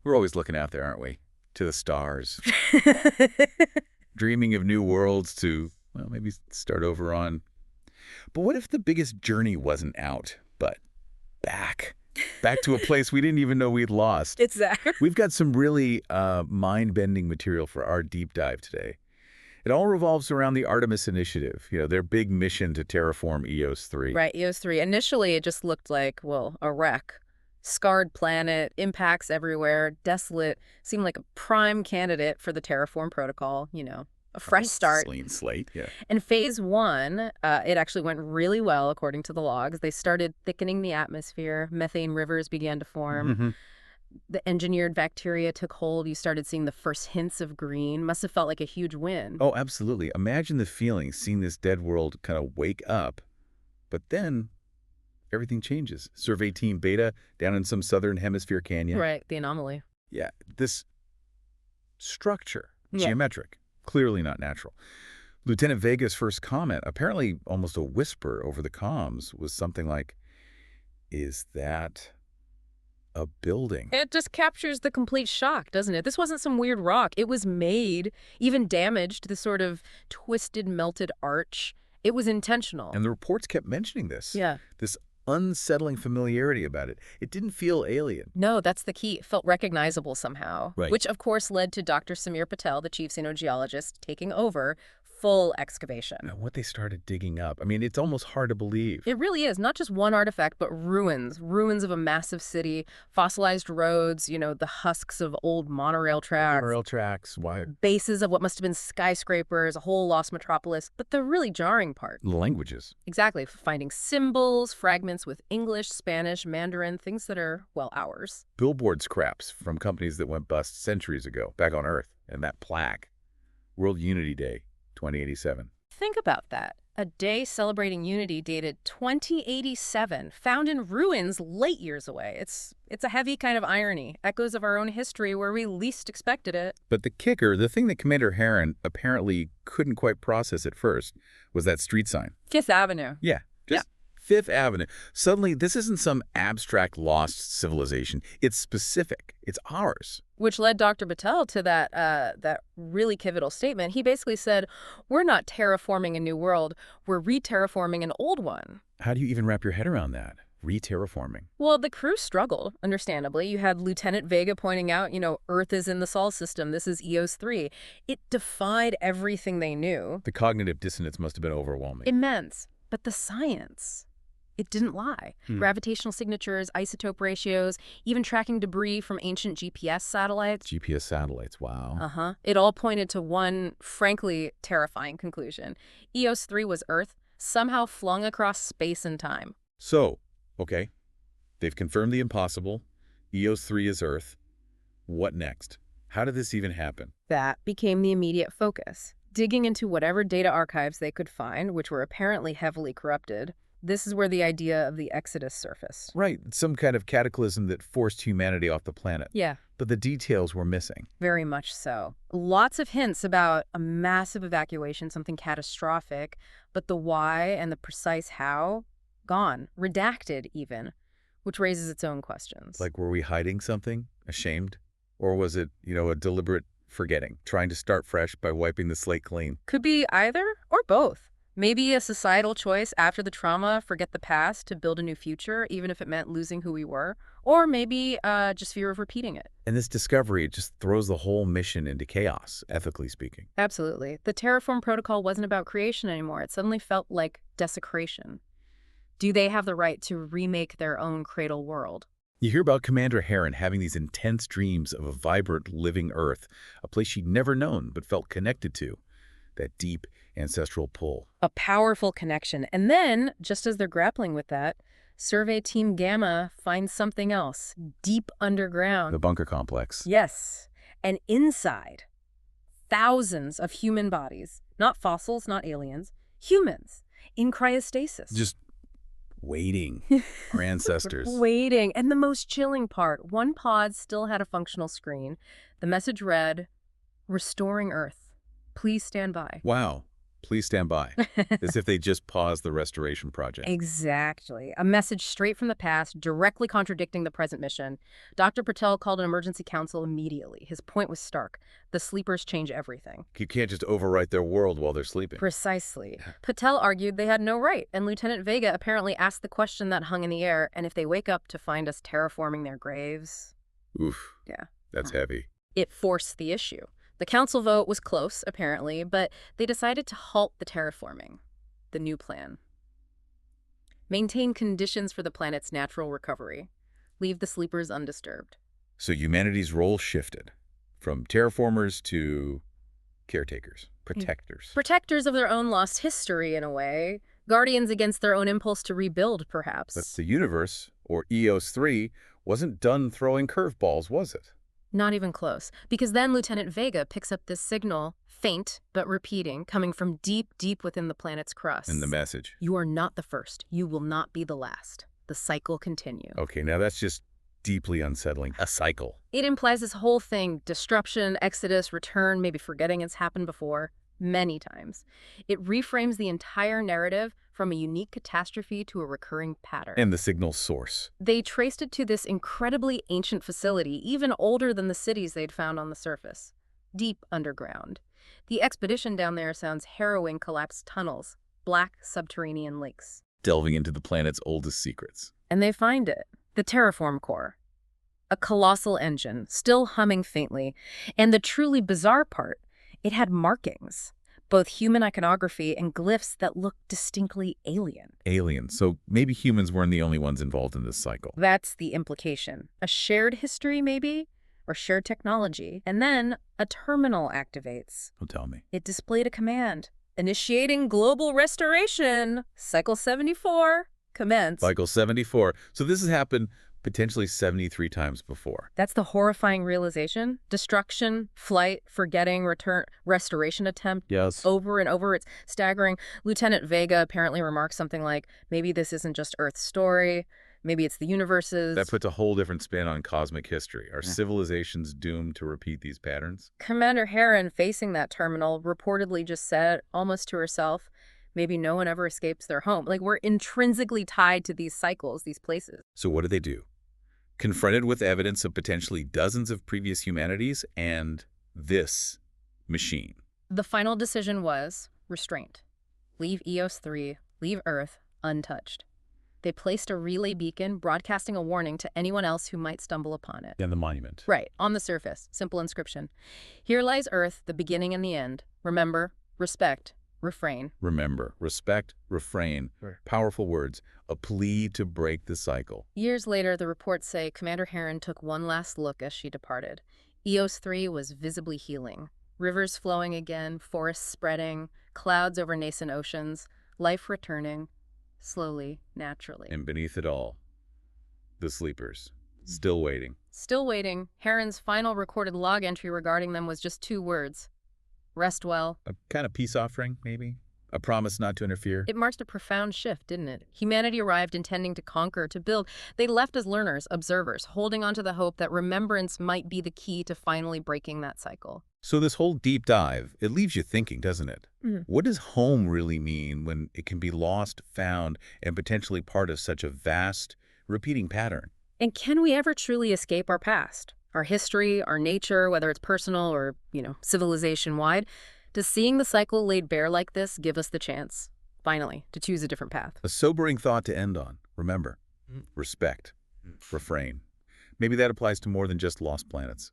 We're always looking out there, aren't we? To the stars. Dreaming of new worlds to, well, maybe start over on. But what if the biggest journey wasn't out, but back? Back to a place we didn't even know we'd lost. Exactly. We've got some really mind-bending material for our deep dive today. It all revolves around the Artemis Initiative, their big mission to terraform EOS 3. Right, EOS 3. Initially, it just looked like, well, a wreck. Scarred planet, impacts everywhere, desolate, seemed like a prime candidate for the Terraform protocol, a fresh start. Clean slate, yeah. In phase 1, it actually went really well, according to the logs. They started thickening the atmosphere. Methane rivers began to form. Mm-hmm. The engineered bacteria took hold. You started seeing the first hints of green. Must have felt like a huge win. Oh, absolutely. Imagine the feeling, seeing this dead world kind of wake up. But then everything changes. Survey Team Beta down in some southern hemisphere canyon. Right, the anomaly. Yeah, this structure, Yeah. geometric, clearly not natural. Lieutenant Vega's first comment, apparently almost a whisper over the comms, was something like, "Is that a building?" It just captures the complete shock, doesn't it? This wasn't some weird rock. It was made, even damaged, the sort of twisted, melted arch. It was intentional. And the reports kept mentioning this. Yeah. This unsettling familiarity about it. It didn't feel alien. No, that's the key. It felt recognizable somehow. Right. Which, of course, led to Dr. Samir Patel, the chief xenogeologist, taking over full excavation. And what they started digging up, it's almost hard to believe. It really is. Not just one artifact, but ruins. Ruins of a massive city, fossilized roads, the husks of old monorail tracks. Monorail tracks, wired Bases of what must have been skyscrapers, a whole lost metropolis. But the really jarring part. languages. Exactly. Finding symbols, fragments with English, Spanish, Mandarin, things that are, well, ours. Billboard scraps from companies that went bust centuries ago, back on Earth. And that plaque, World Unity Day, 2087. Think about that. A day celebrating unity dated 2087, found in ruins light years away. It's a heavy kind of irony, echoes of our own history where we least expected it. But the kicker, the thing that Commander Harran apparently couldn't quite process at first, was that street sign. Fifth Avenue. Yeah, just Fifth Avenue. Suddenly, this isn't some abstract lost civilization. It's specific. It's ours. Which led Dr. Patel to that really pivotal statement. He basically said, we're not terraforming a new world, we're re-terraforming an old one. How do you even wrap your head around that? Re-terraforming. Well, the crew struggled, understandably. You had Lieutenant Vega pointing out, Earth is in the Sol system. This is EOS 3. It defied everything they knew. The cognitive dissonance must have been overwhelming. Immense. But the science, it didn't lie. Gravitational signatures, isotope ratios, even tracking debris from ancient GPS satellites. GPS satellites, wow. It all pointed to one, frankly, terrifying conclusion. EOS 3 was Earth, somehow flung across space and time. So, okay, they've confirmed the impossible. EOS 3 is Earth. What next? How did this even happen? That became the immediate focus. Digging into whatever data archives they could find, which were apparently heavily corrupted. This is where the idea of the Exodus surfaced. Right, some kind of cataclysm that forced humanity off the planet. Yeah. But the details were missing. Very much so. Lots of hints about a massive evacuation, something catastrophic, but the why and the precise how, gone, redacted even, which raises its own questions. Like, were we hiding something? Ashamed? Or was it, a deliberate forgetting, trying to start fresh by wiping the slate clean? Could be either or both. Maybe a societal choice after the trauma, forget the past to build a new future, even if it meant losing who we were. Or maybe just fear of repeating it. And this discovery, it just throws the whole mission into chaos, ethically speaking. Absolutely. The Terraform Protocol wasn't about creation anymore. It suddenly felt like desecration. Do they have the right to remake their own cradle world? You hear about Commander Harran having these intense dreams of a vibrant, living Earth, a place she'd never known but felt connected to. That deep ancestral pull. A powerful connection. And then, just as they're grappling with that, Survey Team Gamma finds something else, deep underground. The bunker complex. Yes. And inside, thousands of human bodies, not fossils, not aliens, humans, in cryostasis. Just waiting. Our ancestors. Waiting. And the most chilling part, one pod still had a functional screen. The message read, "Restoring Earth. Please stand by." Wow. please stand by, as if they just paused the restoration project. Exactly. A message straight from the past, directly contradicting the present mission. Dr. Patel called an emergency council immediately. His point was stark. The sleepers change everything. You can't just overwrite their world while they're sleeping. Precisely. Patel argued they had no right, and Lieutenant Vega apparently asked the question that hung in the air, and if they wake up to find us terraforming their graves... Oof. Yeah. That's heavy. It forced the issue. The council vote was close, apparently, but they decided to halt the terraforming, the new plan. Maintain conditions for the planet's natural recovery. Leave the sleepers undisturbed. So humanity's role shifted from terraformers to caretakers, protectors. Protectors of their own lost history, in a way. Guardians against their own impulse to rebuild, perhaps. But the universe, or EOS-3, wasn't done throwing curveballs, was it? Not even close, because then Lieutenant Vega picks up this signal, faint but repeating, coming from deep, deep within the planet's crust. And the message. You are not the first. You will not be the last. The cycle continue. Okay, now that's just deeply unsettling. A cycle. It implies this whole thing, disruption, exodus, return, maybe forgetting it's happened before, many times. It reframes the entire narrative from a unique catastrophe to a recurring pattern. And the signal's source. They traced it to this incredibly ancient facility, even older than the cities they'd found on the surface. Deep underground. The expedition down there sounds harrowing: collapsed tunnels, black subterranean lakes. Delving into the planet's oldest secrets. And they find it. The Terraform Core. A colossal engine, still humming faintly. And the truly bizarre part, it had markings. Both human iconography and glyphs that look distinctly alien. Alien. So maybe humans weren't the only ones involved in this cycle. That's the implication. A shared history, maybe? Or shared technology. And then a terminal activates. Don't tell me. It displayed a command. Initiating global restoration. Cycle 74. Commence. Cycle 74. So this has happened potentially 73 times before. That's the horrifying realization. Destruction, flight, forgetting, return, restoration attempt. Yes. Over and over. It's staggering. Lieutenant Vega apparently remarks something like, maybe this isn't just Earth's story. Maybe it's the universe's. That puts a whole different spin on cosmic history. Are civilizations doomed to repeat these patterns? Commander Harran, facing that terminal, reportedly just said, almost to herself, maybe no one ever escapes their home. Like, we're intrinsically tied to these cycles, these places. So what do? Confronted with evidence of potentially dozens of previous humanities and this machine. The final decision was restraint. Leave EOS-3, leave Earth untouched. They placed a relay beacon broadcasting a warning to anyone else who might stumble upon it. And the monument. Right, on the surface. Simple inscription. Here lies Earth, the beginning and the end. Remember, respect, refrain. Remember, respect, refrain. Powerful words. A plea to break the cycle. Years later, the reports say Commander Harran took one last look as she departed. EOS-3 was visibly healing. Rivers flowing again, forests spreading, clouds over nascent oceans, life returning, slowly, naturally. And beneath it all, the sleepers, still waiting. Still waiting. Harran's final recorded log entry regarding them was just 2 words. Rest well. A kind of peace offering, maybe? A promise not to interfere? It marked a profound shift, didn't it? Humanity arrived intending to conquer, to build. They left as learners, observers, holding on to the hope that remembrance might be the key to finally breaking that cycle. So this whole deep dive, it leaves you thinking, doesn't it? What does home really mean when it can be lost, found, and potentially part of such a vast, repeating pattern? And can we ever truly escape our past? Our history, our nature, whether it's personal or, civilization-wide? Does seeing the cycle laid bare like this give us the chance, finally, to choose a different path? A sobering thought to end on. Remember, respect, refrain. Maybe that applies to more than just lost planets.